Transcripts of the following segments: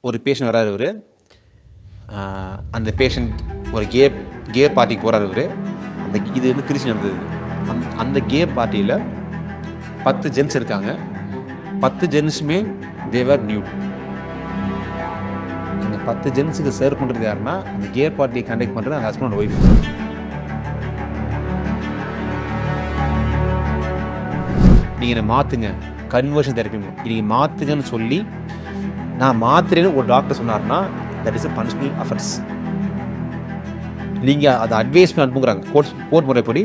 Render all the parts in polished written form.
ஒரு பேஷண்ட் வராரு இவர். அந்த பேஷண்ட் ஒரு கே பார்ட்டிக்கு போகிறாரு இவர். இது வந்து திருச்சி நடந்தது. அந்த கே பார்ட்டியில் 10 ஜென்ஸ் இருக்காங்க. 10 ஜென்ஸுமே தேவர் நியூட். அந்த 10 ஜென்ஸுக்கு சர்வ் பண்ணுறது யாருன்னா அந்த கே பார்ட்டியை கண்டக்ட் பண்ணுறது அந்த ஹஸ்பண்ட் அண்ட் ஒய்ஃப். நீங்கள் என்னை மாற்றுங்க, கன்வர்ஷன் தெரப்பி நீங்கள் மாற்றுங்கன்னு சொல்லி நான் மாத்திரேன்னு ஒரு டாக்டர் சொன்னார்னா தட் இஸ் அ பனிஷ்பிள் அஃபென்ஸ். நீங்கள் அதை அட்வைஸ் பண்ணி அனுப்புங்கிறாங்க கோர்ட் முறைப்படி.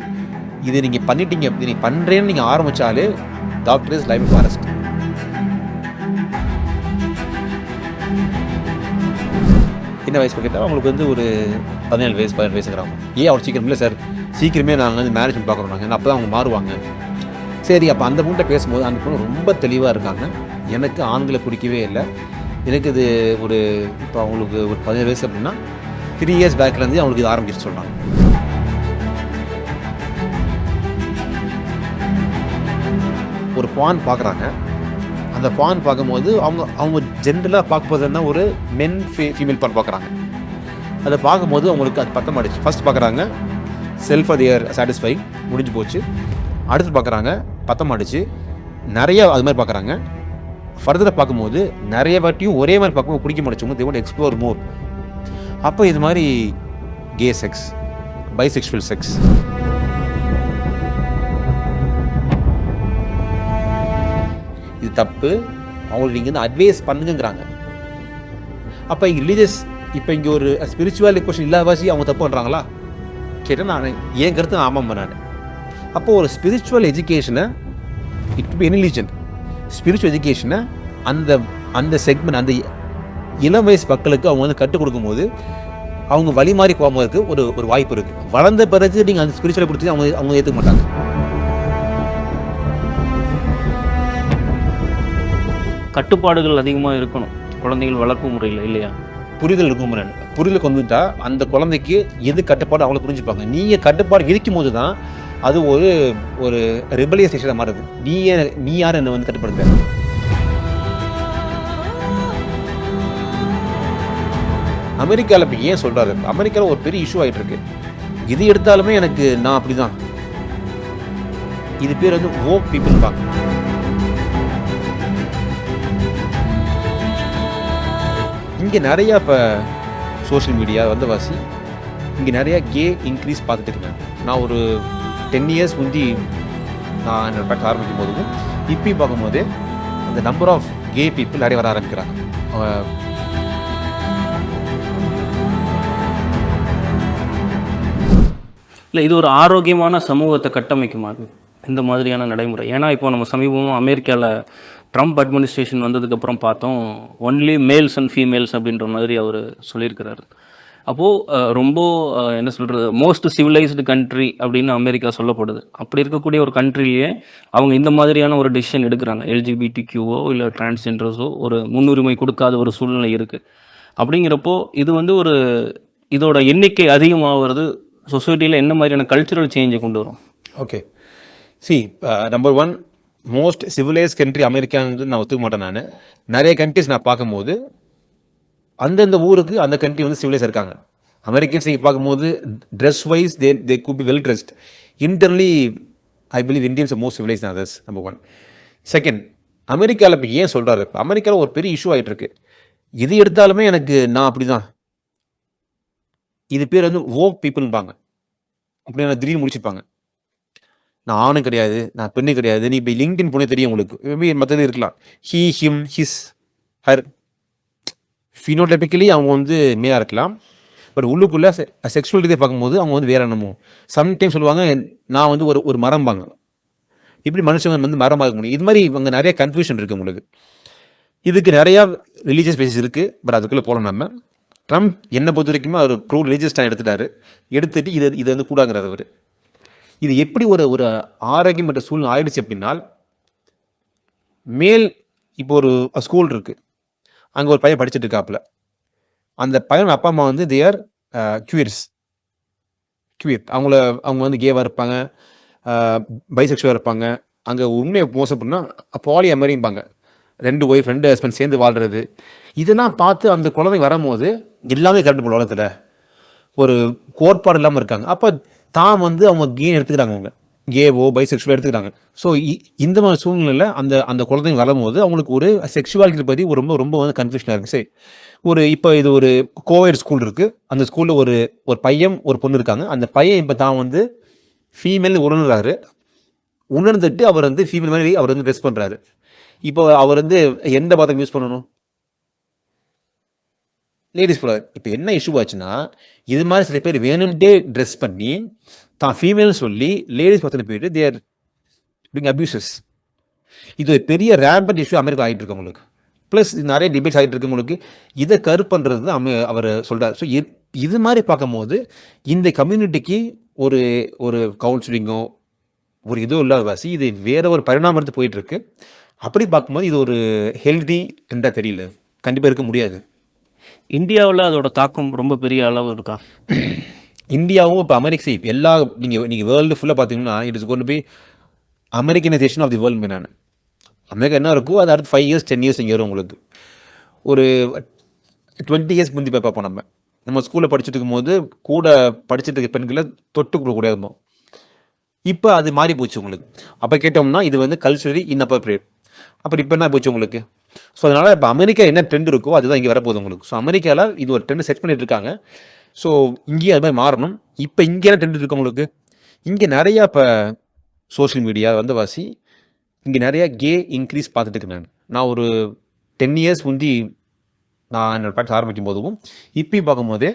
இது நீங்கள் பண்ணிட்டீங்க, இது நீங்கள் பண்ணுறேன்னு நீங்கள் ஆரம்பித்தாலே டாக்டர் இஸ் லைஃப் அரெஸ்ட். என்ன வயசு கேட்டால் அவங்களுக்கு வந்து ஒரு 17 வயசுங்கிறாங்க. ஏன் அவர் சீக்கிரம் இல்லை சார், சீக்கிரமே நாங்கள் வந்து மேனேஜ்மெண்ட் பார்க்குறோம் நாங்கள், அப்போ தான் அவங்க மாறுவாங்க. சரி, அப்போ அந்த பொண்ணை பேசும்போது அந்த பொண்ணு ரொம்ப தெளிவாக இருக்காங்க. எனக்கு ஆண்களை பிடிக்கவே இல்லை. எனக்கு இது இப்போ அவங்களுக்கு ஒரு 17 வயசு அப்படின்னா 3 இயர்ஸ் பேக்லேருந்து அவங்களுக்கு இது ஆரம்பிச்சு சொல்கிறாங்க. ஒரு பான் பார்க்குறாங்க. அந்த பான் பார்க்கும்போது அவங்க ஜென்ரலாக பார்க்கும்போதுன்னா ஒரு மென் ஃபீமேல் பான் பார்க்குறாங்க. அதை பார்க்கும்போது அவங்களுக்கு அது பத்த மாட்டுச்சு. ஃபஸ்ட் பார்க்குறாங்க செல்ஃப் அதியர் சாட்டிஸ்ஃபை முடிஞ்சு போச்சு. அடுத்து பார்க்குறாங்க பத்த மாட்டுச்சு. நிறைய அது மாதிரி பார்க்குறாங்க. ஃபர்தராக பார்க்கும்போது நிறைய வாட்டியும் ஒரே மாதிரி பார்க்கும்போது பிடிக்க மாட்டேச்சவங்க தே வாண்ட் எக்ஸ்ப்ளோர் மோர். அப்போ இது மாதிரி கே செக்ஸ், பைசெக்சுவல் செக்ஸ், இது தப்பு, அவங்களுக்கு நீங்கள் வந்து அட்வைஸ் பண்ணுங்கிறாங்க. அப்போ இங்கே ரிலீஜியஸ் இப்போ இங்கே ஒரு ஸ்பிரிச்சுவல் கொஸ்டின் இல்லாத வாசி அவங்க தப்பு பண்ணுறாங்களா கேட்டால் நான் என் கருத்து நான் ஆமாம் நான். அப்போது ஒரு ஸ்பிரிச்சுவல் எஜுகேஷனை it be any religion spiritual எஜுகேஷனை அந்த செக்மெண்ட் அந்த இளம் வயசு மக்களுக்கு அவங்க வந்து கற்றுக் கொடுக்கும்போது அவங்க வழி மாறி போகும்போதுக்கு ஒரு வாய்ப்பு இருக்குது. வளர்ந்த பிறகு நீங்கள் அந்த ஸ்பிரிச்சுவலை கொடுத்து அவங்க ஏற்றுக்க மாட்டாங்க. கட்டுப்பாடுகள் அதிகமாக இருக்கணும் குழந்தைகள் வளர்ப்பு முறையில், இல்லையா? புரிதல் இருக்கும். புரிதலுக்கு வந்துட்டா அந்த குழந்தைக்கு எது கட்டுப்பாடு அவங்கள புரிஞ்சுப்பாங்க. நீங்கள் கட்டுப்பாடு இருக்கும் போது தான் அது ஒரு ரெபலியஸ் ஸ்டேஷனாக மாறுது. நீ யார் என்னை வந்து கட்டுப்படுத்த? அமெரிக்காவில் இப்போ ஏன் சொல்கிறாரு, அமெரிக்காவில் ஒரு பெரிய இஷ்யூ ஆகிட்டு இருக்கு. இது எடுத்தாலுமே எனக்கு நான் அப்படி தான், இது பேர் வந்து வோக் பீப்புள் பார்க்க. இங்கே நிறையா இப்போ சோஷியல் மீடியா வந்து வாசி இங்கே நிறையா கே இன்க்ரீஸ் பார்த்துட்டு இருக்கேன். நான் ஒரு 10 இயர்ஸ் முந்தி நான் என்னோட ப்ராக்டிஸ் ஆரம்பிக்கும் போதும் இப்பயும் பார்க்கும்போது அந்த நம்பர் ஆஃப் கே பீப்புள் நிறைய வர ஆரம்பிக்கிறாங்க. இல்லை, இது ஒரு ஆரோக்கியமான சமூகத்தை கட்டமைக்குமா இந்த மாதிரியான நடைமுறை? ஏன்னா இப்போ நம்ம சமீபமாக அமெரிக்காவில் ட்ரம்ப் அட்மினிஸ்ட்ரேஷன் வந்ததுக்கப்புறம் பார்த்தோம், ஒன்லி மேல்ஸ் அண்ட் ஃபீமேல்ஸ் அப்படின்ற மாதிரி அவர் சொல்லியிருக்கிறாரு. அப்போது ரொம்ப என்ன சொல்கிறது, மோஸ்ட் சிவிலைஸ்டு கண்ட்ரி அப்படின்னு அமெரிக்கா சொல்லப்படுது. அப்படி இருக்கக்கூடிய ஒரு கண்ட்ரிலேயே அவங்க இந்த மாதிரியான ஒரு டெசிஷன் எடுக்கிறாங்க. LGBTQவோ இல்லை டிரான்ஸ்ஜெண்டர்ஸோ ஒரு முன்னுரிமை கொடுக்காத ஒரு சூழ்நிலை இருக்குது. அப்படிங்கிறப்போ இது வந்து இதோட எண்ணிக்கை அதிகமாகிறது சொசைட்டியில் என்ன மாதிரியான கல்ச்சுரல் சேஞ்சை கொண்டு வரும்? Okay, number 1 most civilise country அமெரிக்கான்னு நான் ஒத்துக்க மாட்டேன். நான் நிறைய கண்ட்ரிஸ் நான் பார்க்கும்போது அந்தந்த ஊருக்கு அந்த கண்ட்ரி வந்து சிவிலைஸ் இருக்காங்க. அமெரிக்கன்ஸ் நீங்கள் பார்க்கும்போது dress wise they could be well dressed. Internally I believe Indians are most civilise others. Number 1. Second, அமெரிக்காவில் இப்போ ஏன் சொல்கிறாரு, அமெரிக்காவில் ஒரு பெரிய இஷ்யூ ஆகிட்டு இருக்கு. இது எடுத்தாலுமே எனக்கு நான் அப்படி தான், இது பேர் வந்து வோக் பீப்புள்பாங்க. அப்படி நான் திடீர்னு முடிச்சுப்பாங்க. நான் ஆணும் கிடையாது, நான் பெண்ணு கிடையாது. நீ இப்போ லிங்க்டின் போனே தெரியும் உங்களுக்கு, மேபி மற்றது இருக்கலாம். He, him, his, her. Phenotypically அவங்க வந்து மேலாக இருக்கலாம். பட் உள்ளுக்குள்ளே செக்ஷுவல் ரீதியாக பார்க்கும்போது அவங்க வந்து வேற என்னமோ. சம்டைம்ஸ் சொல்லுவாங்க நான் வந்து ஒரு மரம்பாங்க. இப்படி மனுஷங்க வந்து மரமாக முடியும். இது மாதிரி இவங்க நிறைய கன்ஃபியூஷன் இருக்குது உங்களுக்கு. இதுக்கு நிறையா ரிலீஜியஸ் பேசிஸ் இருக்குது. பட் அதுக்குள்ளே போகலாம். நம்ம ட்ரம்ப் என்னை பொறுத்த வரைக்குமே அவர் ப்ரோ ரிலீஜியஸ் ஸ்டாண்ட் எடுத்துட்டு இதை வந்து கூடாங்கிறார் அவர். இது எப்படி ஒரு ஆரோக்கியமற்ற சூழ்நிலை ஆயிடுச்சு அப்படின்னா, மேல் இப்போ ஒரு ஸ்கூல் இருக்குது, அங்கே ஒரு பையன் படிச்சுட்டு இருக்காப்புல. அந்த பையன் அப்பா அம்மா வந்து தேர் கியூர். அவங்க வந்து கேவாக இருப்பாங்க, பைசெக்சுவலாக இருப்பாங்க. அங்கே உண்மையை மோசம் பண்ணால் பாலி அமரிம்பாங்க. 2 ஒய்ஃப் 2 ஹஸ்பண்ட் சேர்ந்து வாழ்கிறது, இதெல்லாம் பார்த்து அந்த குழந்தை வரும்போது எல்லாமே கரெக்ட் போல உலகத்தில் ஒரு கோட்பாடு இல்லாமல் இருக்காங்க. அப்போ தான் வந்து அவங்க கெயின் எடுத்துக்கிறாங்க, அவங்க கேவோ பைசெக்சுவலோ எடுத்துக்கிறாங்க. ஸோ இந்த மாதிரி சூழ்நிலையில் அந்த குழந்தைங்க வரும்போது அவங்களுக்கு ஒரு செக்ஷுவாலிட்டி பற்றி ரொம்ப ரொம்ப வந்து கன்ஃபியூஷனாக இருக்குது. சரி, இப்போ இது ஒரு கோஎட் ஸ்கூல் இருக்குது. அந்த ஸ்கூலில் ஒரு பையன் ஒரு பொண்ணு இருக்காங்க. அந்த பையன் இப்போ தான் வந்து ஃபீமேல் உணர்ந்துட்டு அவர் வந்து ஃபீமேல் மாதிரி அவர் வந்து ட்ரெஸ் பண்ணுறாரு. இப்போ அவர் வந்து எந்த பாத்திரம் யூஸ் பண்ணணும்? லேடிஸ் போல. இப்போ என்ன இஷ்யூ ஆச்சுன்னா, இது மாதிரி சில பேர் வேணும்ட்டே ட்ரெஸ் பண்ணி தான் ஃபீமேல்னு சொல்லி லேடிஸ் பத்தின போயிட்டு தேர் டூயிங் அபியூசஸ். இது ஒரு பெரிய ரேம்பண்ட் இஷ்யூ அமெரிக்கா ஆகிட்டு இருக்கு உங்களுக்கு. ப்ளஸ் நிறைய டிபேட்ஸ் ஆகிட்டு இருக்கு உங்களுக்கு. இதை கருப்புன்றது தான் அவர் சொல்கிறார். ஸோ இது மாதிரி பார்க்கும்போது இந்த கம்யூனிட்டிக்கு ஒரு ஒரு கவுன்சிலிங்கோ ஒரு இதுவும் இல்லாத வாசி இது வேற ஒரு பரிணாமத்தை போயிட்டு இருக்கு. அப்படி பார்க்கும்போது இது ஒரு ஹெல்தி என்றா தெரியல, கண்டிப்பாக இருக்க முடியாது. இந்தியாவில் அதோட தாக்கம் ரொம்ப பெரிய அளவு இருக்கா? இந்தியாவும் இப்போ அமெரிக்கா எல்லா நீங்கள் வேர்ல்டு ஃபுல்லாக பார்த்தீங்கன்னா it is going to be Americanisation of the world. மீனான அமெரிக்கா என்ன இருக்கோ அது அடுத்து 5 years 10 years இங்கே வரும் உங்களுக்கு. ஒரு 20 years முந்தி போய் பார்ப்போம். நம்ம ஸ்கூலில் படிச்சுட்டு இருக்கும்போது கூட படிச்சுட்டு இருக்க பெண்களை தொட்டு கொடுக்கக்கூடாது இருந்தோம். இப்போ அது மாறி போச்சு உங்களுக்கு. அப்போ கேட்டோம்னா இது வந்து கல்ச்சரலி இன்அப்ரோப்ரியேட். அப்புறம் இப்போ என்ன போச்சு உங்களுக்கு? ஸோ அதனால் இப்போ அமெரிக்கா என்ன ட்ரெண்ட் இருக்கோ அதுதான் இங்கே வரப்போகுது உங்களுக்கு. ஸோ அமெரிக்காவில் இது ஒரு ட்ரெண்ட் செட் பண்ணிட்டு இருக்காங்க. ஸோ இங்கேயும் அது மாதிரி மாறணும். இப்போ இங்கே என்ன ட்ரெண்ட் இருக்கு உங்களுக்கு? இங்கே நிறையா இப்போ சோஷியல் மீடியா வந்து வாசி இங்கே நிறையா கே இன்க்ரீஸ் பார்த்துட்டு இருக்கேன். நான் ஒரு 10 years முந்தி நான் என்னோட ப்ராக்டிஸ் ஆரம்பிக்கும் போதும் இப்பயும் பார்க்கும்போதே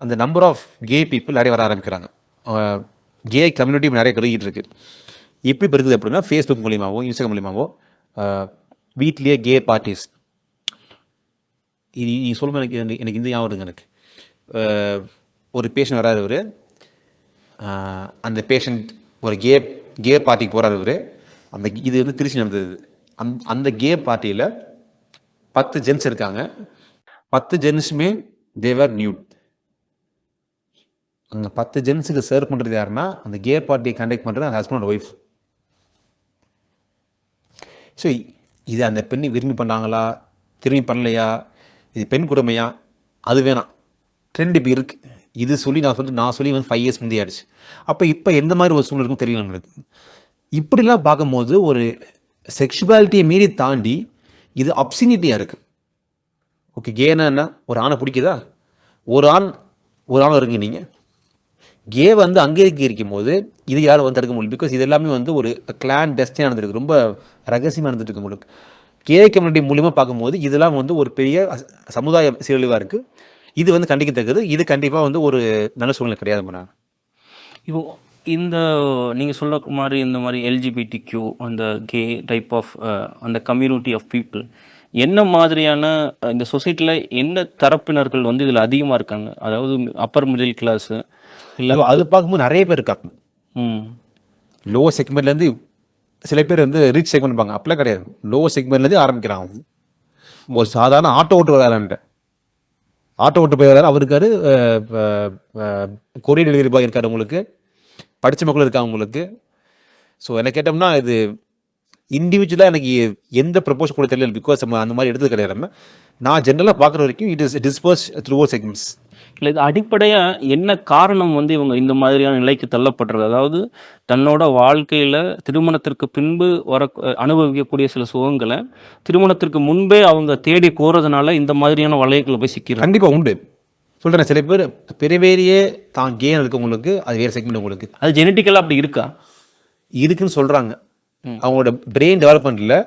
அந்த நம்பர் ஆஃப் கே பீப்புள் நிறைய வர ஆரம்பிக்கிறாங்க. கே கம்யூனிட்டி நிறைய பெருகிட்டு இருக்கு. எப்படி பெருகுது அப்படின்னா ஃபேஸ்புக் மூலியமாவோ இன்ஸ்டாகிராம் மூலியமாவோ வீட்லேயே கே பார்ட்டிஸ். நீ சொல்லும்போது எனக்கு இந்த ஞாபகம் வருங்க. எனக்கு ஒரு பேஷண்ட் வராரு. அவர் அந்த பேஷண்ட் ஒரு கே பார்ட்டிக்கு போகிறாரு. அவர் இது வந்து திருச்சி நடந்தது. அந்த கே பார்ட்டியில் 10 ஜென்ஸ் இருக்காங்க. 10 ஜென்ஸுமே தேவர் நியூட். அங்கே 10 ஜென்ஸுக்கு சர்வ் பண்ணுறது யாருன்னா அந்த கே பார்ட்டியை கண்டக்ட் பண்ணுறது அந்த ஹஸ்பண்ட் ஒய்ஃப். ஸோ இது அந்த பெண்ணை விரும்பி பண்ணாங்களா திரும்பி பண்ணலையா, இது பெண் கொடுமையா, அது வேணாம். ட்ரெண்ட் இப்போ இருக்குது. இது சொல்லி நான் சொல்லி வந்து 5 years முந்தைய ஆயிடுச்சு. அப்போ இப்போ எந்த மாதிரி ஒரு சூழ்நிலை இருக்கும் தெரியல நம்மளுக்கு. இப்படிலாம் பார்க்கும்போது ஒரு செக்ஷுவாலிட்டியை மீறி தாண்டி இது அப்சினிட்டியாக இருக்குது. ஓகே, கேனா என்ன? ஒரு ஆணை பிடிக்குதா? ஒரு ஆண் இருங்க. நீங்கள் கே வந்து அங்கீகரிக்கும் போது இது யாரும் வந்து தடுக்க முடியும். பிகாஸ் இது எல்லாமே வந்து ஒரு கிளான் டெஸ்டியாக நடந்துருக்கு, ரொம்ப ரகசியமாக நடந்துட்டு இருக்கு உங்களுக்கு. கே கம்யூனிட்டி மூலிமா பார்க்கும்போது இதெல்லாம் வந்து ஒரு பெரிய சமுதாய சீரழிவாக இருக்குது. இது வந்து கண்டிக்கத்தக்கது. இது கண்டிப்பாக வந்து ஒரு நல்ல சூழ்நிலை கிடையாது. இப்போ இந்த நீங்கள் சொல்ல மாதிரி இந்த மாதிரி எல்ஜிபிடிக்யூ அந்த கே டைப் ஆஃப் அந்த கம்யூனிட்டி ஆஃப் பீப்புள் என்ன மாதிரியான இந்த சொசைட்டியில் என்ன தரப்பினர்கள் வந்து இதில் அதிகமாக இருக்காங்க? அதாவது அப்பர் மிடில் கிளாஸு இல்லை அது பார்க்கும்போது நிறைய பேர் இருக்காங்க. லோ செக்மெண்ட்லேருந்து சில பேர் வந்து ரிச் செக்மெண்ட் இருப்பாங்க. அப்படிலாம் கிடையாது. லோ செக்மெண்ட்லேருந்து ஆரம்பிக்கிறாங்க. ஒரு சாதாரண ஆட்டோ ஓட்டு வரான்ட்டு ஆட்டோ ஓட்டு போய் வராரு. அவருக்காரு கொரியர் டெலிவரி பாய் இருக்காரு. உங்களுக்கு படித்த மக்களும் இருக்காங்க உங்களுக்கு. ஸோ என்ன கேட்டோம்னா இது இண்டிவிஜுவலாக எனக்கு எந்த ப்ரப்போஸ் கூட தெரியல. பிகாஸ் நம்ம அந்த மாதிரி எடுத்தது கிடையாது. நான் ஜென்ரலாக பார்க்குற வரைக்கும் it is disburse through over segments. இல்லை, இது அடிப்படையாக என்ன காரணம் வந்து இவங்க இந்த மாதிரியான நிலைக்கு தள்ளப்படுறது? அதாவது தன்னோட வாழ்க்கையில் திருமணத்திற்கு பின்பு அனுபவிக்கக்கூடிய சில சுகங்களை திருமணத்திற்கு முன்பே அவங்க தேடி கோரதுனால இந்த மாதிரியான வலைகளை போய் சிக்கிறாங்க. கண்டிப்பாக உண்டு. சொல்கிறேன், சில பேர் பெருவேரியே தான் கேன் இருக்கவங்களுக்கு அது வேறு செக்மெண்ட். உங்களுக்கு அது ஜெனட்டிக்கலாக அப்படி இருக்கா? இருக்குன்னு சொல்கிறாங்க. அவங்களோட பிரெயின் டெவலப்மெண்ட்டில்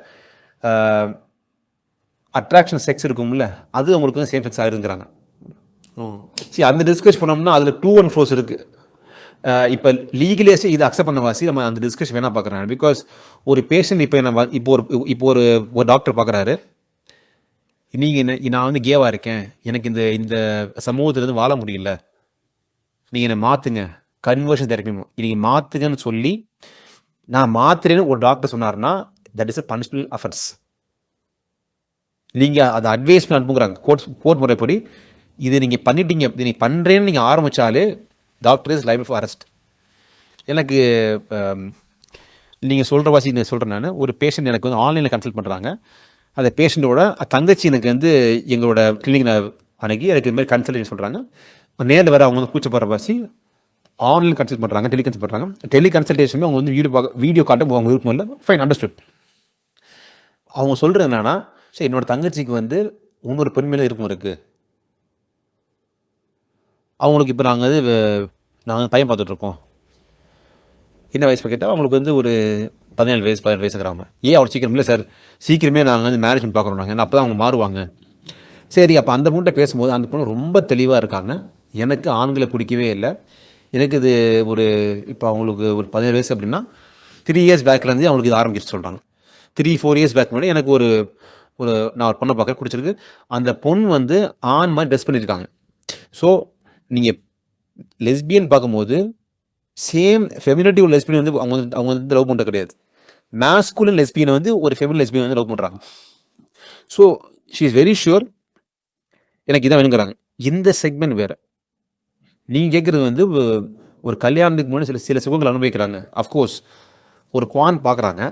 அட்ராக்ஷன் செக்ஸ் இருக்கும்ல, அது அவங்களுக்கு வந்து சேம் செக்ஸ் ஆகிருங்கிறாங்க. சரி, அந்த டிஸ்கஸ் பண்ணோம்னா அதில் 2 and 4 இருக்குது. இப்போ லீகலேஸே இதை அக்செப்ட் பண்ண வாசி நம்ம அந்த டிஸ்கஷன் வேணால் பார்க்குறாங்க. பிகாஸ் ஒரு பேஷண்ட் இப்போ ஒரு டாக்டர் பார்க்குறாரு. நீங்கள் நான் வந்து கேவாக இருக்கேன், எனக்கு இந்த சமூகத்துலேருந்து வாழ முடியல, நீங்கள் என்னை மாற்றுங்க, கன்வர்ஷன் தெரப்பி நீங்கள் மாற்றுங்கன்னு சொல்லி நான் மாத்துறேன்னு ஒரு டாக்டர் சொன்னார்னா தட் இஸ் அ பனிஷ்பிள் அஃபென்ஸ். நீங்கள் அதை அட்வைஸ் அனுப்புங்கிறாங்க கோர்ட் முறைப்படி. இது நீங்கள் பண்ணிட்டீங்க, இது நீங்கள் பண்ணுறேன்னு நீங்கள் ஆரம்பித்தாலே doctor is liable for arrest. எனக்கு நீங்கள் சொல்கிற வாசி சொல்கிறேன். நான் ஒரு பேஷண்ட் எனக்கு வந்து ஆன்லைனில் கன்சல்ட் பண்ணுறாங்க. அந்த பேஷண்ட்டோட தங்கச்சி எனக்கு வந்து எங்களோட கிளினிக் அன்னைக்கு எனக்கு இது மாதிரி கன்சல்டேஷன் சொல்கிறாங்க. நேரில் வர அவங்க வந்து கூச்சப்படுற வாசி ஆன்லைன் கன்சல்ட் பண்ணுறாங்க, டெலிகன்சல்ட் பண்ணுறாங்க. டெலிகன்சல்டேஷன் அவங்க வந்து வீடியோ காட்ட அவங்க விருப்பம் இல்லை. Fine, understood. அவங்க சொல்கிறது என்னன்னா, சரி என்னோட தங்கச்சிக்கு வந்து இன்னொரு பெண் மேலே இருக்கும் இருக்குது. அவங்களுக்கு இப்போ நாங்கள் பையன் பார்த்துட்ருக்கோம். என்ன வயசு கேட்டால் அவங்களுக்கு வந்து ஒரு 17 வயசு 18 வயசுங்கிறாங்க. ஏன் அவ்வளோ சீக்கிரம்? இல்லை சார், சீக்கிரமே நாங்கள் வந்து மேரேஜ் பார்க்குறோம் நாங்கள், அப்போ தான் அவங்க மாறுவாங்க. சரி, அப்போ அந்த பொண்ணை பேசும்போது அந்த பொண்ணு ரொம்ப தெளிவாக இருக்காங்க. எனக்கு ஆண்களை பிடிக்கவே இல்லை. எனக்கு இது இப்போ அவங்களுக்கு ஒரு 17 வயசு அப்படின்னா 3 இயர்ஸ் பேக்லேருந்து அவங்களுக்கு இது ஆரம்பிச்சு சொல்கிறாங்க. 3-4 இயர்ஸ் பேக் முன்னாடி எனக்கு நான் ஒரு பொண்ணை பார்க்க பிடிச்சிருக்கு. அந்த பொண்ணு வந்து ஆண் மாதிரி ட்ரெஸ் பண்ணியிருக்காங்க. ஸோ நீங்கள் லெஸ்பியன் பார்க்கும்போது சேம் ஃபெமினிட்டி ஒரு லெஸ்பியன் வந்து அவங்க வந்து லவ் பண்ணுறது கிடையாது. மேஸ்குலன் லெஸ்பியனை வந்து ஒரு ஃபெமினன் லெஸ்பியன் வந்து லவ் பண்ணுறாங்க. So she is very sure எனக்கு இதான் வேணுங்கிறாங்க. இந்த செக்மெண்ட் வேறு. நீங்கள் கேட்குறது வந்து ஒரு கல்யாணத்துக்கு முன்னாடி சில சுகங்கள் அனுபவிக்கிறாங்க. அஃப்கோர்ஸ் ஒரு பான் பார்க்குறாங்க.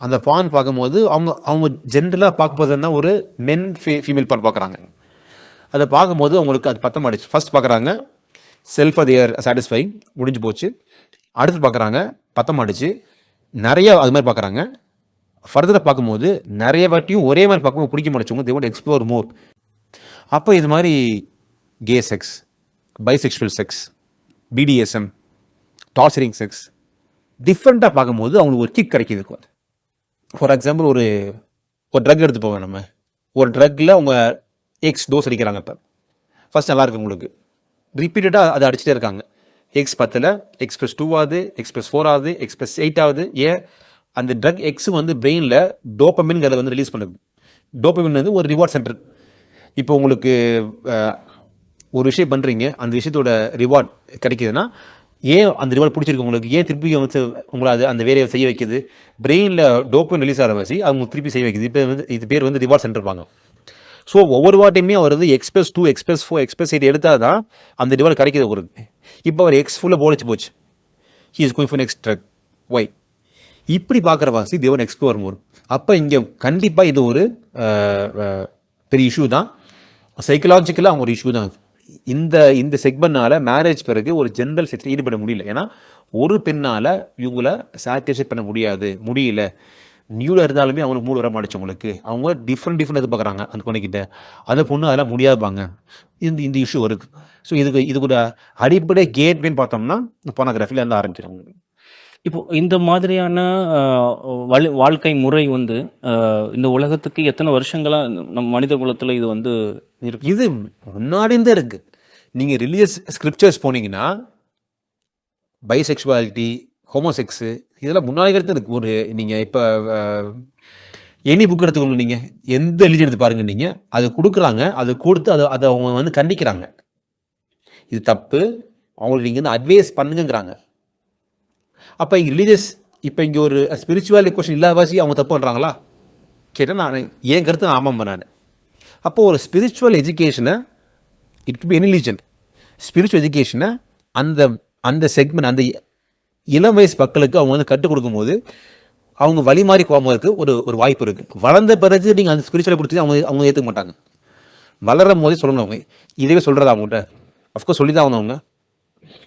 அந்த பான் பார்க்கும்போது அவங்க ஜென்ரலாக பார்க்க போதுன்னா ஒரு மென் ஃபீமேல் பான் பார்க்குறாங்க. அதை பார்க்கும்போது அவங்களுக்கு அது பத்த மாடிச்சு. ஃபர்ஸ்ட் பார்க்குறாங்க, செல்ஃப் அது சாட்டிஸ்ஃபை முடிஞ்சு போச்சு. அடுத்து பார்க்குறாங்க, பத்த மாடிச்சு. நிறைய அது மாதிரி பார்க்குறாங்க. ஃபர்தராக பார்க்கும்போது நிறைய வாட்டியும் ஒரே மாதிரி பார்க்கும்போது பிடிக்க மாட்டேச்சவங்க, தே வாண்ட் எக்ஸ்ப்ளோர் மோர். அப்போ இது மாதிரி K sex, bisexual sex, BDSM, torturing sex டிஃப்ரெண்ட்டாக பார்க்கும்போது அவங்களுக்கு ஒரு கிக் கிடைக்கிது. ஃபார் எக்ஸாம்பிள் ஒரு ட்ரக் எடுத்து போவேன். நம்ம ஒரு ட்ரக்கில் அவங்க எக்ஸ் டோஸ் அடிக்கிறாங்க. இப்போ ஃபஸ்ட் நல்லா இருக்கு, உங்களுக்கு ரிப்பீட்டடாக அதை அடிச்சுட்டே இருக்காங்க. எக்ஸ் 10 X+2 ஆகுது, X+4 ஆகுது, X+8 ஆகுது. ஏன் அந்த ட்ரக் எக்ஸ் வந்து பிரெயினில் டோப்பமின்ங்கிறத வந்து ரிலீஸ் பண்ணுது. டோப்பமின் வந்து ஒரு ரிவார்ட் சென்டர். இப்போ உங்களுக்கு ஒரு விஷயம் பண்ணுறீங்க, அந்த விஷயத்தோட ரிவார்ட் கிடைக்கிதுன்னா ஏன் அந்த ரிவார்ட் பிடிச்சிருக்கு உங்களுக்கு, ஏன் திருப்பி வந்து உங்களை அந்த வேலையை செய்ய வைக்கிது? பிரெயினில் டோப்பமின் ரிலீஸ் ஆகிற வச்சு அவங்க திருப்பி செய்ய வைக்கிது. இப்போ வந்து இது பேர் வந்து ரிவார்ட் சென்டர் இருப்பாங்க. ஸோ ஒவ்வொரு வாட்டையுமே அவர் வந்து X+2, X+4, X+8 எடுத்தால் தான் அந்த ரிவார்ட் கிடைக்கிது அவருக்கு. இப்போ அவர் எக்ஸ் ஃபுல்லாக போச்சு. He is going for next truck. Why? இப்படி பார்க்குற வாசி தேவன் எக்ஸ்ப்ளோர் மோர். அப்போ இங்கே கண்டிப்பாக இது ஒரு பெரிய இஷ்யூ தான். சைக்கலாஜிக்கலாக அவங்க ஒரு இஷ்யூ தான். இந்த செக்மெண்ட்னால மேரேஜ் பிறகு ஒரு ஜென்ரல் செக்ஸில் ஈடுபட முடியல. ஏன்னா ஒரு பெண்ணால் இவங்கள சாட்டிஸ்ஃபை பண்ண முடியல. நியூவில் இருந்தாலுமே அவங்களுக்கு மூடு வர மாட்டேச்சவங்களுக்கு. அவங்க டிஃப்ரெண்ட் எதிர்பார்க்குறாங்க அந்த பொண்ணுக்கிட்ட. அந்த பொண்ணு அதெல்லாம் முடியாதுப்பாங்க. இந்த இஷ்யூ வருது. ஸோ இதுக்கு ஒரு அடிப்படை கேட்வேன்னு பார்த்தோம்னா போனோகிராஃபியில் இருந்து ஆரம்பிச்சிடும். இப்போ இந்த மாதிரியான வாழ்க்கை முறை வந்து இந்த உலகத்துக்கு எத்தனை வருஷங்களா நம்ம மனித குலத்தில் இது வந்து இருக்கு? இது முன்னாடி தான் இருக்கு. நீங்கள் ரிலீஜியஸ் ஸ்கிரிப்சர்ஸ் போனீங்கன்னா பைசெக்சுவாலிட்டி, ஹோமோசெக்ஸு இதெல்லாம் முன்னாடி இருக்கு. ஒரு நீங்கள் இப்போ எனி புக் எடுத்துக்கணும், நீங்கள் எந்த ரிலீஜன் எடுத்து பாருங்க, நீங்கள் அது கொடுக்குறாங்க. அது கொடுத்து அதை அவங்க வந்து கண்டிக்கிறாங்க. இது தப்பு, அவங்களுக்கு நீங்கள் வந்து அட்வைஸ் பண்ணுங்கிறாங்க. அப்போ இங்கே ரிலீஜியஸ் இப்போ இங்கே ஒரு ஸ்பிரிச்சுவல் கொஸ்டின் இல்லாதவாசி அவங்க தப்பு பண்ணுறாங்களா கேட்டால் நான் என் கருத்து ஆமாம் நான். அப்போது ஒரு ஸ்பிரிச்சுவல் எஜுகேஷனை it be any religion, spiritual எஜுகேஷனை அந்த செக்மெண்ட் அந்த இளம் வயசு மக்களுக்கு அவங்க வந்து கற்றுக் கொடுக்கும்போது அவங்க வழி மாறி போகும்போதுக்கு ஒரு வாய்ப்பு இருக்குது. வளர்ந்த பிறகு நீங்கள் அந்த ஸ்பிரிச்சுவலை கொடுத்து அவங்க ஏற்றுக்க மாட்டாங்க. வளரும் போதே சொல்லணும். அவங்க இதே சொல்கிறதா அவங்கள்ட்ட அஃப்கோர்ஸ் சொல்லி தான் அவங்க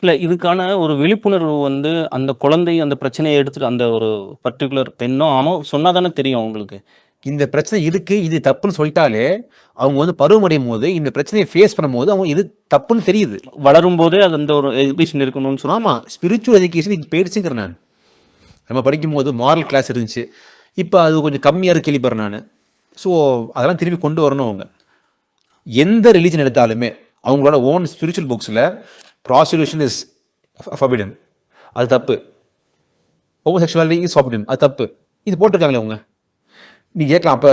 இல்லை, இதுக்கான ஒரு விழிப்புணர்வு வந்து அந்த குழந்தை அந்த பிரச்சனையை எடுத்துகிட்டு அந்த ஒரு பர்டிகுலர் பெண்ணோ ஆமாம் சொன்னால் தானே தெரியும் அவங்களுக்கு இந்த பிரச்சனை இருக்குது, இது தப்புன்னு சொல்லிட்டாலே அவங்க வந்து பருவமடையும் போது இந்த பிரச்சனையை ஃபேஸ் பண்ணும்போது அவங்க இது தப்புன்னு தெரியுது. வளரும் போதே அது அந்த ஒரு எஜுகேஷன் இருக்கணும்னு சொன்னால். ஆமாம், ஸ்பிரிச்சுவல் எஜுகேஷன் இது போயிடுச்சுங்கிறேன் நான். நம்ம படிக்கும்போது மாரல் கிளாஸ் இருந்துச்சு, இப்போ அது கொஞ்சம் கம்மியாக கேள்விப்படுறேன் நான். ஸோ அதெல்லாம் திரும்பி கொண்டு வரணும். அவங்க எந்த ரிலீஜன் எடுத்தாலுமே அவங்களோட ஓன் ஸ்பிரிச்சுவல் புக்ஸில் ப்ராஸ்டிடியூஷன் இஸ் ஃபர்பிடன், அது தப்பு. ஹோமோசெக்சுவாலிட்டி இஸ் ஃபர்பிடன், அது தப்பு. இது போட்டிருக்காங்களே அவங்க. நீ கேட்கலாம், அப்போ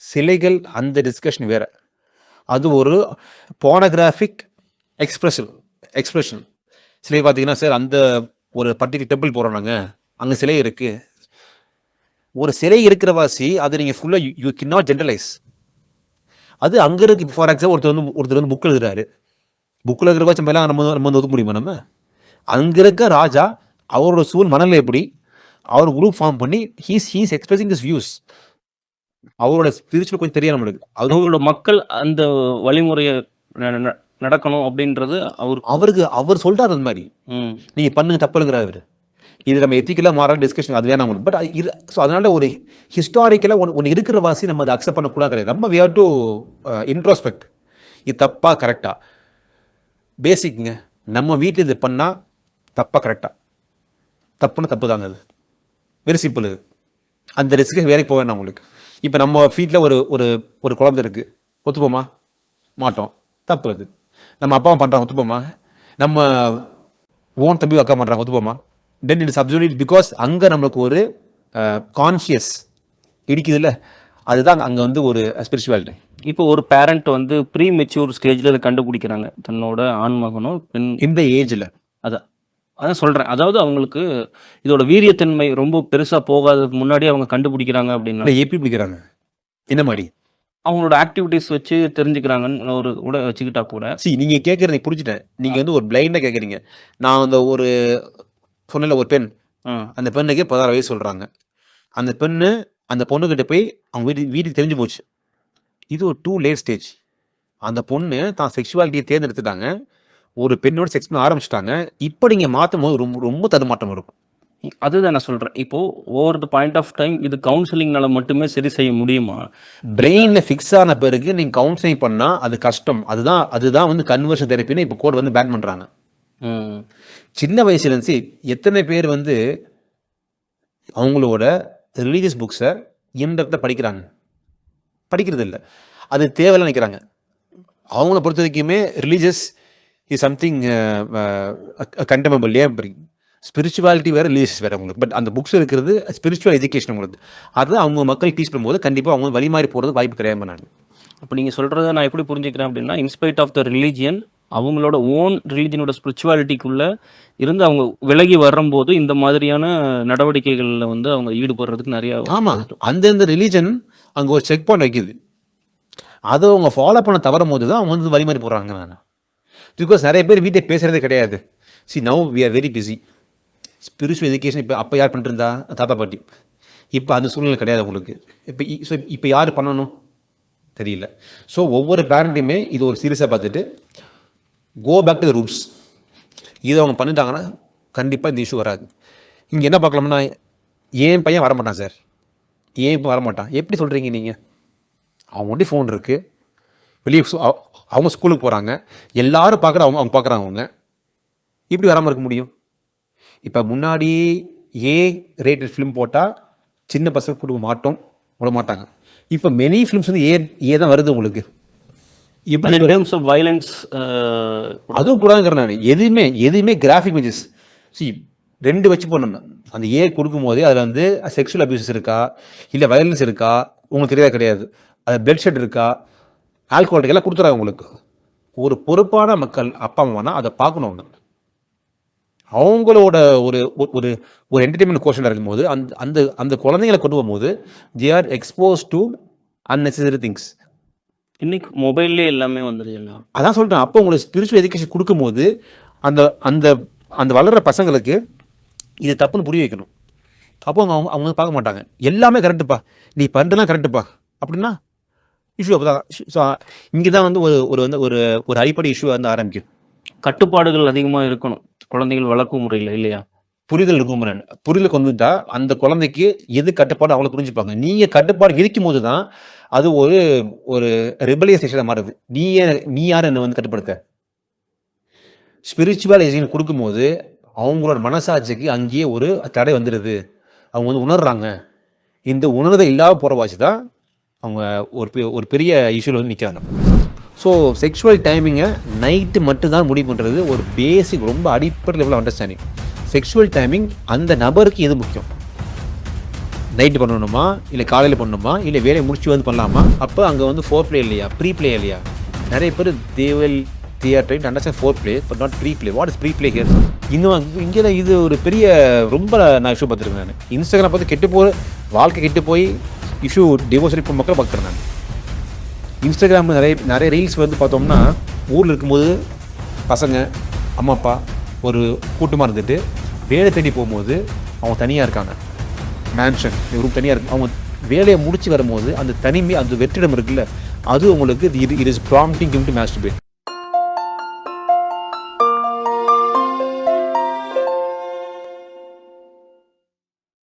சிலைகள் அந்த டிஸ்கஷன் வேறு. அது ஒரு போனோகிராஃபிக் எக்ஸ்பிரஷன். சிலை பார்த்தீங்கன்னா சார் அந்த ஒரு பர்டிகுலர் டெம்பிள் போகிறோம் நாங்கள், அங்கே சிலை இருக்குது. ஒரு சிலை இருக்கிற வாசி அது நீங்கள் ஃபுல்லாக யூ கேன் நாட் ஜென்ரலைஸ். அது அங்கே இருக்கு. இப்போ ஃபார் எக்ஸாம்பிள் ஒருத்தர் வந்து புக் எழுதுறாரு, புக்கில் இருக்கிற வாசி எல்லாம் நம்ம வந்து ஒதுக்க முடியுமா? நம்ம அங்கே இருக்க ராஜா அவரோட சூழ் மனநிலை எப்படி, அவர் குரூப் ஃபார்ம் பண்ணி ஹீஸ் எக்ஸ்பிரஸிங் திஸ் வியூஸ். அவரோட ஸ்பிரிச்சுவல் கொஞ்சம் தெரியும் நம்மளுக்கு. அவங்களோட மக்கள் அந்த வழிமுறையை நடக்கணும் அப்படின்றது அவர் சொல்றாரு அந்த மாதிரி. நீங்க பண்ணுங்க தப்புங்கிறாரு அவரு. இது நம்ம எத்திக்கலாக மாறாத டிஸ்கஷன், அது வேணாம். பட் ஸோ அதனால ஒரு ஹிஸ்டாரிக்கலாக ஒன்று இருக்கிற வாசி நம்ம அதை அக்செப்ட் பண்ணக்கூடாது கிடையாது. நம்ம வி ஹேவ் டு இன்ட்ரோஸ்பெக்ட். இது தப்பா கரெக்டா பேசிக்ங்க. நம்ம வீட்டில் இது பண்ணால் தப்பா கரெக்டா? தப்புன்னா தப்பு தாங்க. அது வெரி சிம்பிள். இது அந்த ரிஸ்க்கு வேலைக்கு போக வேணாம் உங்களுக்கு. இப்போ நம்ம வீட்டில் ஒரு குழந்தை இருக்குது, ஒத்துப்போமா? மாட்டோம். தப்பு. அது நம்ம அப்பாவை பண்ணுறாங்க, ஒத்துப்போமா? நம்ம ஓன் தம்பி அக்கா பண்ணுறாங்க, ஒத்துப்போமா? Then it is absolutely because அங்கே நம்மளுக்கு ஒரு கான்ஷியஸ் இடிக்குதுல்ல, அதுதான் அங்கே வந்து ஒரு ஸ்பிரிச்சுவாலிட்டி. இப்போ ஒரு பேரண்ட் வந்து ப்ரீ மெச்சூர் ஸ்டேஜில் இதை கண்டுபிடிக்கிறாங்க தன்னோட ஆண்மகனோ பெண் இந்த ஏஜில். அதான் சொல்கிறேன். அதாவது அவங்களுக்கு இதோட வீரியத்தன்மை ரொம்ப பெருசாக போகாததுக்கு முன்னாடி அவங்க கண்டுபிடிக்கிறாங்க அப்படின்னா எப்படி பிடிக்கிறாங்க? என்ன மாதிரி அவங்களோட ஆக்டிவிட்டீஸ் வச்சு தெரிஞ்சுக்கிறாங்கன்னு ஒரு கூட வச்சுக்கிட்டா கூட. நீங்கள் கேட்குறது புரிஞ்சுட்டேன். நீங்கள் வந்து ஒரு பிளைண்டாக கேட்குறீங்க. நான் அந்த ஒரு சொன்னல ஒரு பெண், அந்த பெண்ணுக்கே 16 வயசு சொல்கிறாங்க. அந்த பொண்ணுக்கிட்ட போய் அவங்க வீட்டுக்கு தெரிஞ்சு போச்சு. இது ஒரு டூ லேட் ஸ்டேஜ். அந்த பொண்ணு தான் செக்ஷுவாலிட்டியை தேர்ந்தெடுத்துட்டாங்க, ஒரு பெண்ணோட செக்ஸ் பண்ண ஆரம்பிச்சிட்டாங்க. இப்போ நீங்கள் மாற்றும் போது ரொம்ப ரொம்ப தடுமாற்றம் இருக்கும். அதுதான் நான் சொல்கிறேன். இப்போது over the point of time இது கவுன்சிலிங்னால மட்டுமே சரி செய்ய முடியுமா? பிரெயினில் ஃபிக்ஸ் ஆன பிறகு நீங்கள் கவுன்சிலிங் பண்ணால் அது கஷ்டம். அதுதான் வந்து கன்வர்ஷன் தெரப்பின்னு இப்போ கோட் வந்து பேன் பண்ணுறாங்க. சின்ன வயசுல இருந்து எத்தனை பேர் வந்து அவங்களோட ரிலீஜியஸ் புக்ஸை இன்டெப்த்தாக படிக்கிறது இல்லை, அது தேவையில்லை நினைக்கிறாங்க. அவங்கள பொறுத்த வரைக்குமே ரிலீஜியஸ் இஸ் சம்திங் கண்டெமபிள். ஏன் ஸ்பிரிச்சுவாலிட்டி வேறு, ரிலீஜியஸ் வேறு அவங்களுக்கு. பட் அந்த புக்ஸ் இருக்கிறது ஸ்பிரிச்சுவல் எஜுகேஷன் உங்களுக்கு. அது அவங்க மக்கள் டீச் பண்ணும்போது கண்டிப்பாக அவங்க வழி மாறி போகிறது வாய்ப்பு கிடையாது. நான் அப்போ நீங்கள் சொல்கிறத நான் எப்படி புரிஞ்சுக்கிறேன் அப்படின்னா, இன்ஸ்பைட் ஆஃப் த ரிலீஜியன் அவங்களோட ஓன் ரிலீஜனோட ஸ்பிரிச்சுவாலிட்டிக்குள்ளே இருந்து அவங்க விலகி வரும்போது இந்த மாதிரியான நடவடிக்கைகளில் வந்து அவங்க ஈடுபடுறதுக்கு நிறையா. ஆமாம், அந்தந்த ரிலீஜன் அங்கே ஒரு செக் பாயிண்ட் வைக்கிது. அதை அவங்க ஃபாலோ பண்ண தவறும் போது தான் அவங்க வந்து வழி மாறி போடுறாங்க. நான் பிகாஸ் நிறைய பேர் வீட்டை பேசுகிறதே கிடையாது. Now we are very busy. Spiritual education இப்போ யார் பண்ணிட்டு இருந்தா? தாத்தா பாட்டி. இப்போ அந்த சூழ்நிலை கிடையாது உங்களுக்கு. இப்போ யார் பண்ணணும் தெரியல. ஸோ ஒவ்வொரு பேரண்ட்டையுமே இது ஒரு சீரியஸாக பார்த்துட்டு go back to the roots. இதை அவங்க பண்ணிட்டாங்கன்னா கண்டிப்பாக இந்த இஷ்யூ வராது. இங்கே என்ன பார்க்கலாம்னா, ஏன் பையன் வரமாட்டான் சார், ஏன் இப்போ வரமாட்டான் எப்படி சொல்கிறீங்க நீங்கள்? அவங்கள்ட்ட ஃபோன் இருக்குது, வெளியே அவங்க ஸ்கூலுக்கு போகிறாங்க, எல்லோரும் பார்க்குற அவங்க பார்க்குறாங்க. அவங்க எப்படி வராமல் இருக்க முடியும்? இப்போ முன்னாடி ரேட்டட் ஃபிலிம் போட்டால் சின்ன பசங்க கொடுக்க விட மாட்டாங்க. இப்போ மெனி ஃபிலிம்ஸ் வந்து தான் வருது உங்களுக்கு. இப்போ டேர்ம்ஸ் ஆஃப் வயலன்ஸ் அதுவும் கூடாதுங்கிறேன் நான். எதுவுமே கிராஃபிக் இமேஜஸ் 2 வச்சு போடணும். அந்த கொடுக்கும் போதே அதில் வந்து செக்ஷுவல் அபியூசஸ் இருக்கா, இல்லை வயலன்ஸ் இருக்கா, உங்களுக்கு தெரியாத கிடையாது. அது பிளட் ஷெட் இருக்கா, ஆல்கோஹால் எல்லாம் கொடுத்துறாங்க உங்களுக்கு. ஒரு பொறுப்பான மக்கள் அப்பா அம்மானா அதை பார்க்கணும். அவங்க அவங்களோட ஒரு ஒரு ஒரு என்டர்டெயின்மெண்ட் கோஷன் இருக்கும்போது அந்த குழந்தைங்களை கொண்டு போகும்போது they are expose to unnecessary things. இன்னைக்கு மொபைல்லே எல்லாமே வந்துடுது. அதான் சொல்கிறேன். அப்போ உங்களுக்கு ஸ்பிரிச்சுவல் எஜுகேஷன் கொடுக்கும்போது அந்த அந்த அந்த வளர்கிற பசங்களுக்கு இது தப்புன்னு புரிய வைக்கணும். அப்போ அவங்க பார்க்க மாட்டாங்க. எல்லாமே கரெக்டுப்பா, நீ பண்ணுறதுலாம் கரெக்டுப்பா அப்படின்னா இஷ்யூ அப்போ தான். ஸோ இங்கே தான் வந்து ஒரு வந்து ஒரு அடிப்படை இஷ்யூ வந்து ஆரம்பிக்கும். கட்டுப்பாடுகள் அதிகமாக இருக்கணும் குழந்தைகள் வளர்க்கும் முறையில், இல்லையா? புரிதல் இருக்கும். புரிதல் கொண்டுட்டா அந்த குழந்தைக்கு எது கட்டுப்பாடு அவங்கள புரிஞ்சுப்பாங்க. நீங்கள் கட்டுப்பாடு இருக்கும் போது தான் அது ஒரு ரெபலியேஷனாக மாறுது. நீ யார் என்னை வந்து கட்டுப்படுத்த? ஸ்பிரிச்சுவல் எஜுகேஷன் கொடுக்கும்போது அவங்களோட மனசாட்சிக்கு அங்கேயே ஒரு தடை வந்துடுது. அவங்க வந்து உணர்றாங்க. இந்த உணர்வை இல்லாத போகிற வாசி தான் அவங்க ஒரு பெரிய இஷ்யூவில் வந்து நிற்கிறாங்க. ஸோ செக்ஷுவல் டைமிங்கை நைட்டு மட்டும்தான் முடிவு பண்ணுறது ஒரு பேசிக், ரொம்ப அடிப்படை லெவலில் அண்டர்ஸ்டாண்டிங். செக்ஷுவல் டைமிங் அந்த நபருக்கு எது முக்கியம்? நைட்டு பண்ணணுமா, இல்லை காலையில் பண்ணணுமா, இல்லை வேலையை முடிச்சு வந்து பண்ணலாமா? அப்போ அங்கே வந்து ஃபோர் பிளே இல்லையா, ப்ரீ பிளே இல்லையா? நிறைய பேர் they are trying to understand foreplay but not pre-play. What is pre-play here? இங்கே இது ஒரு பெரிய ரொம்ப நான் இஷ்யூ பார்த்துருக்கேன். நான் இன்ஸ்டாகிராம் பார்த்து வாழ்க்கை கெட்டு போய் இஷ்யூ டிவோர்ஸ் இப்போ மக்கள் பார்க்குறேன். நான் இன்ஸ்டாகிராமில் நிறைய ரீல்ஸ் வந்து பார்த்தோம்னா, ஊரில் இருக்கும்போது பசங்க அம்மா அப்பா ஒரு கூட்டமாக இருந்துட்டு வேலை தேடி போகும்போது அவங்க தனியாக இருக்காங்க. மேன்ஷன், ரூம் தனியாக இருக்கும். அவங்க வேலையை முடிச்சு வரும்போது அந்த தனிமை, அந்த வெற்றிடம் இருக்குல்ல, அது உங்களுக்கு it is prompting him to masturbate.